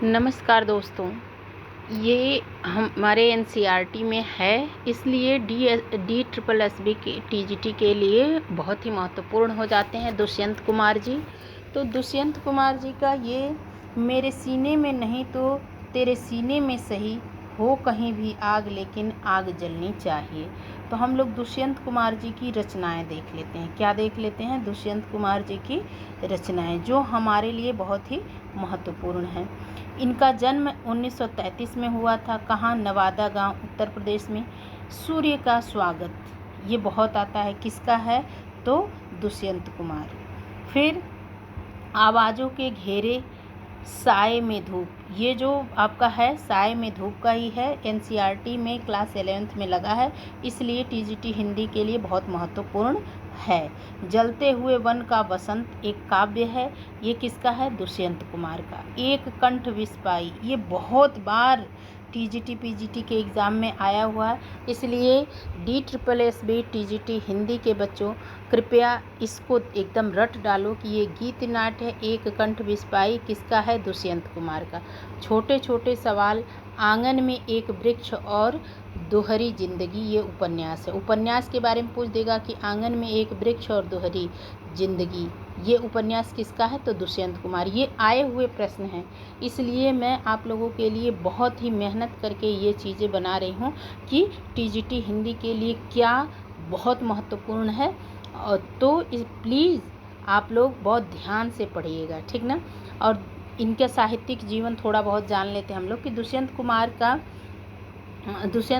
नमस्कार दोस्तों, ये हमारे एनसीईआरटी में है, इसलिए डी ट्रिपल एस बी के टीजीटी के लिए बहुत ही महत्वपूर्ण हो जाते हैं दुष्यंत कुमार जी। तो दुष्यंत कुमार जी का ये मेरे सीने में नहीं तो तेरे सीने में सही हो कहीं भी आग, लेकिन आग जलनी चाहिए। तो हम लोग दुष्यंत कुमार जी की रचनाएं देख लेते हैं। क्या देख लेते हैं? दुष्यंत कुमार जी की रचनाएं जो हमारे लिए बहुत ही महत्वपूर्ण हैं। इनका जन्म 1933 में हुआ था। कहाँ? नवादा गांव, उत्तर प्रदेश में। सूर्य का स्वागत ये बहुत आता है। किसका है? तो दुष्यंत कुमार। फिर आवाज़ों के घेरे, साए में धूप, ये जो आपका है साए में धूप का ही है। एनसीईआरटी में क्लास 11th में लगा है, इसलिए टीजीटी हिंदी के लिए बहुत महत्वपूर्ण है। जलते हुए वन का बसंत एक काव्य है। ये किसका है? दुष्यंत कुमार का। एक कंठ विस्पाई, ये बहुत बार टीजीटी पीजीटी के एग्ज़ाम में आया हुआ है, इसलिए D triple S B TGT Hindi के बच्चों कृपया इसको एकदम रट डालो कि ये गीत नाट्य है। एक कंठ विस्पाई किसका है? दुष्यंत कुमार का। छोटे छोटे सवाल, आंगन में एक वृक्ष और दोहरी जिंदगी, ये उपन्यास है। उपन्यास के बारे में पूछ देगा कि आंगन में एक वृक्ष और दोहरी जिंदगी, ये उपन्यास किसका है? तो दुष्यंत कुमार। ये आए हुए प्रश्न हैं, इसलिए मैं आप लोगों के लिए बहुत ही मेहनत करके ये चीज़ें बना रही हूँ कि टीजीटी हिंदी के लिए क्या बहुत महत्वपूर्ण है। तो प्लीज़ आप लोग बहुत ध्यान से पढ़िएगा, ठीक ना। और इनका साहित्यिक जीवन थोड़ा बहुत जान लेते हैं हम लोग कि दुष्यंत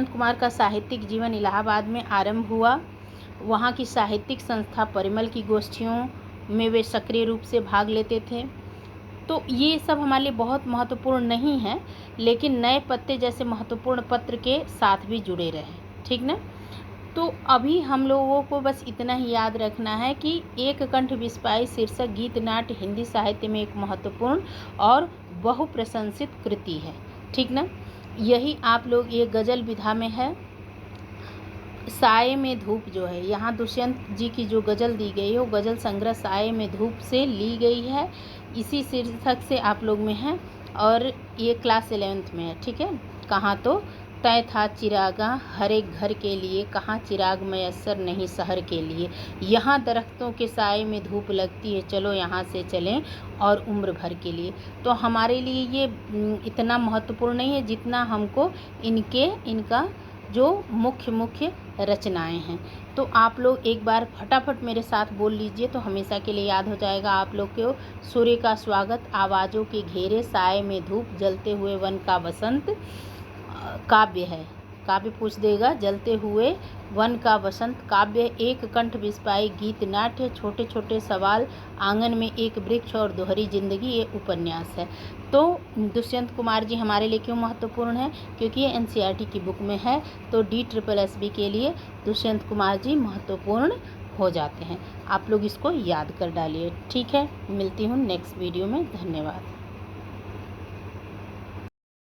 कुमार का साहित्यिक जीवन इलाहाबाद में आरंभ हुआ। वहाँ की साहित्यिक संस्था परिमल की गोष्ठियों में वे सक्रिय रूप से भाग लेते थे। तो ये सब हमारे लिए बहुत महत्वपूर्ण नहीं है, लेकिन नए पत्ते जैसे महत्वपूर्ण पत्र के साथ भी जुड़े रहे, ठीक ना। तो अभी हम लोगों को बस इतना ही याद रखना है कि एक कंठ विस्पाई शीर्षक गीत नाट्य हिंदी साहित्य में एक महत्वपूर्ण और बहुप्रशंसित कृति है, ठीक ना। यही आप लोग, ये गज़ल विधा में है। साए में धूप जो है, यहाँ दुष्यंत जी की जो गज़ल दी गई है वो गज़ल संग्रह साए में धूप से ली गई है। इसी शीर्षक से आप लोग में है और ये क्लास 11th में है, ठीक है। कहाँ? तो तय था चिरागा हर एक घर के लिए, कहाँ चिराग मयस्सर नहीं शहर के लिए। यहाँ दरख्तों के साए में धूप लगती है, चलो यहाँ से चलें और उम्र भर के लिए। तो हमारे लिए ये इतना महत्वपूर्ण नहीं है जितना हमको इनका जो मुख्य रचनाएं हैं। तो आप लोग एक बार फटाफट मेरे साथ बोल लीजिए तो हमेशा के लिए याद हो जाएगा आप लोग को। सूर्य का स्वागत, आवाज़ों के घेरे, साए में धूप, जलते हुए वन का बसंत काव्य है। काव्य पूछ देगा। जलते हुए वन का बसंत काव्य, एक कंठ विस्पाई गीत नाट्य, छोटे छोटे सवाल, आंगन में एक वृक्ष और दोहरी जिंदगी, ये उपन्यास है। तो दुष्यंत कुमार जी हमारे लिए क्यों महत्वपूर्ण है? क्योंकि ये एनसीईआरटी की बुक में है। तो डी ट्रिपल एस बी के लिए दुष्यंत कुमार जी महत्वपूर्ण हो जाते हैं। आप लोग इसको याद कर डालिए, ठीक है। मिलती हूँ नेक्स्ट वीडियो में। धन्यवाद।